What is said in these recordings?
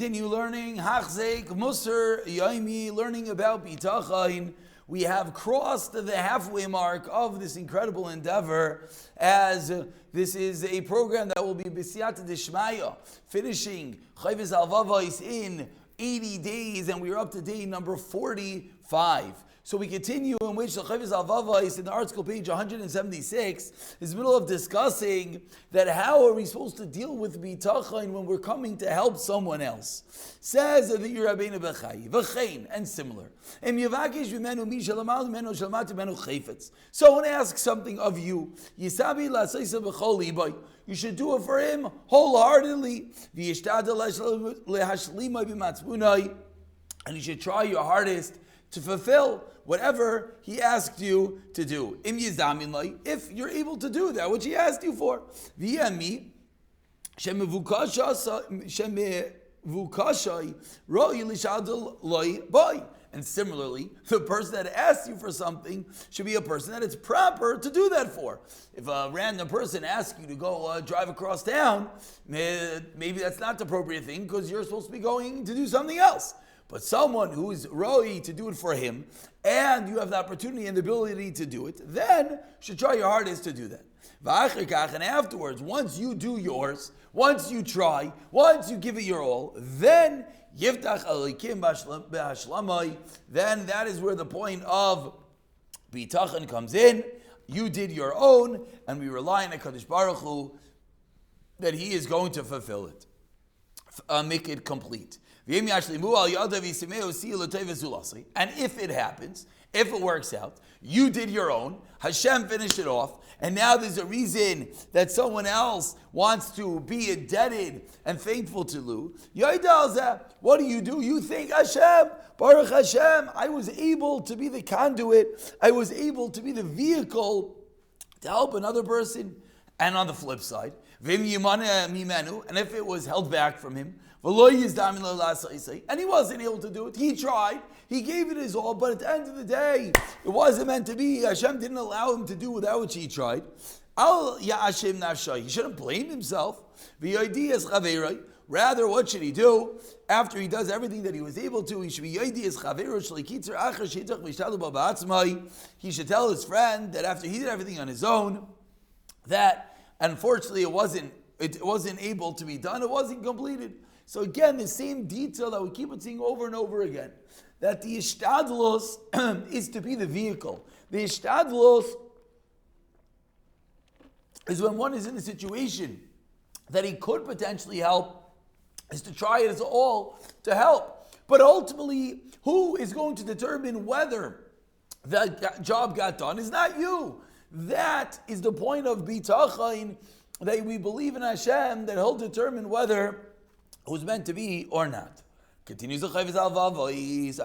Continue learning Hachzeik Musar Yaimi, learning about Bitachon. We have crossed the halfway mark of this incredible endeavor, as this is a program that will be B'siyata Dishmaya, finishing Chovos Halevavos in 80 days, and we are up to day number 45. So we continue, in which the Chovos Halevavos in the article page 176 is in the middle of discussing that how are we supposed to deal with bitachon when we're coming to help someone else. Says the Rabbeinu Bechai, v'chein, and similar. Someone asks something of you, you should do it for him wholeheartedly, and you should try your hardest to fulfill whatever he asked you to do. If you're able to do that, which he asked you for. And similarly, the person that asked you for something should be a person that it's proper to do that for. If a random person asks you to go drive across town, maybe that's not the appropriate thing because you're supposed to be going to do something else. But someone who is roi to do it for him, and you have the opportunity and the ability to do it, then you should try your hardest to do that. And afterwards, once you do yours, once you try, once you give it your all, then yiftach alikim b'hashlamai, then that is where the point of bitachon comes in. You did your own, and we rely on HaKadosh Baruch Hu that He is going to fulfill it, make it complete. And if it happens, if it works out, you did your own, Hashem finished it off, and now there's a reason that someone else wants to be indebted and thankful to you. What do? You think, Hashem, Baruch Hashem, I was able to be the conduit, I was able to be the vehicle to help another person. And on the flip side, and if it was held back from him, and he wasn't able to do it, he tried, he gave it his all, but at the end of the day, it wasn't meant to be. Hashem didn't allow him to do that which he tried. He shouldn't blame himself. Rather, what should he do? After he does everything that he was able to, he should be he should tell his friend that after he did everything on his own, that unfortunately it wasn't able to be done, it wasn't completed. So again, the same detail that we keep on seeing over and over again, that the ishtadlos is to be the vehicle. The ishtadlos is when one is in a situation that he could potentially help, is to try his all to help. But ultimately, who is going to determine whether that job got done is not you. That is the point of bitachon, that we believe in Hashem, that He'll determine whether it was meant to be or not. Continues the Chovos Halevavos,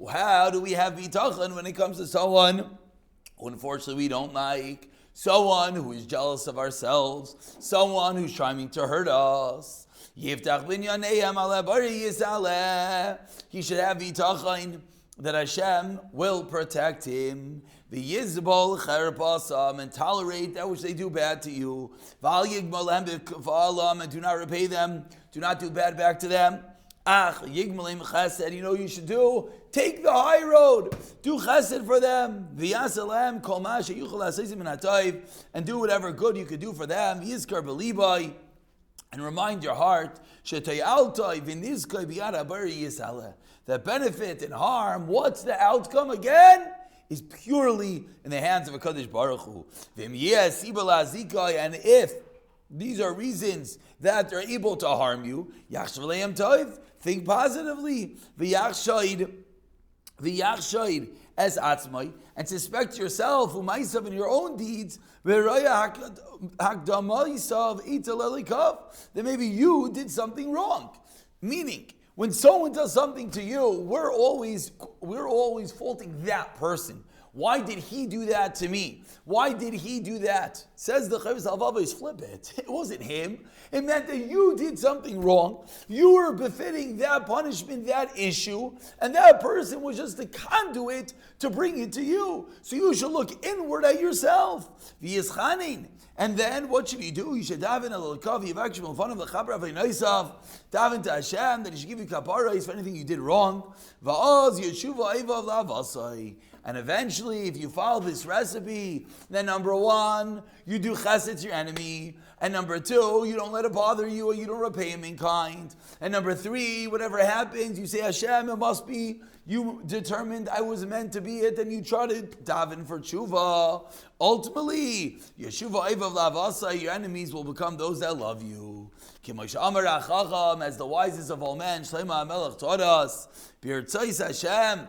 how do we have bitachon when it comes to someone who unfortunately we don't like, someone who is jealous of ourselves, someone who's trying to hurt us? He should have bitachon that Hashem will protect him. The Yizbol Cherpasam, and tolerate that which they do bad to you. Val Yigmalem B'Kavalam, and do not repay them, do not do bad back to them. Ach Yigmalim Chesed, you know what you should do? Take the high road, do Chesed for them. V'Yasalem Kol Ma Sheyuchal Aseisim Min HaTayv, and do whatever good you could do for them. Yizkar B'Libai, and remind your heart Shetay Altai V'Nizkai B'Yad HaBari Yishaleh. The benefit and harm, what's the outcome again? Is purely in the hands of HaKadosh Baruch Hu. And if these are reasons that they're able to harm you, think positively. As atzmai, and suspect yourself, umaysav, in your own deeds, that maybe you did something wrong. Meaning, when someone does something to you, we're always faulting that person. Why did he do that to me? Why did he do that? Says the Chovos Halevavos, flip it. It wasn't him. It meant that you did something wrong. You were befitting that punishment, that issue, and that person was just the conduit to bring it to you. So you should look inward at yourself. V'yischanin. And then what should you do? You should daven a little kav yivakshim in front of the chaber aveinaisav. Daven to Hashem that He should give you kaparais for anything you did wrong. Va'oz yeshuva evav lavasai. And eventually, if you follow this recipe, then number one, you do chesed to your enemy. And number two, you don't let it bother you, or you don't repay him in kind. And number three, whatever happens, you say, Hashem, it must be you determined I was meant to be it, and you try to daven for tshuva. Ultimately, Yeshuva Evav Lavasa, your enemies will become those that love you. As the wisest of all men, Shlomo HaMelech taught us, B'Yirtzos Hashem,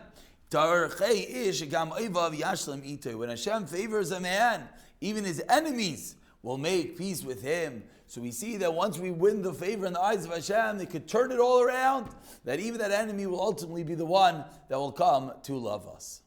when Hashem favors a man, even his enemies will make peace with him. So we see that once we win the favor in the eyes of Hashem, they could turn it all around, that even that enemy will ultimately be the one that will come to love us.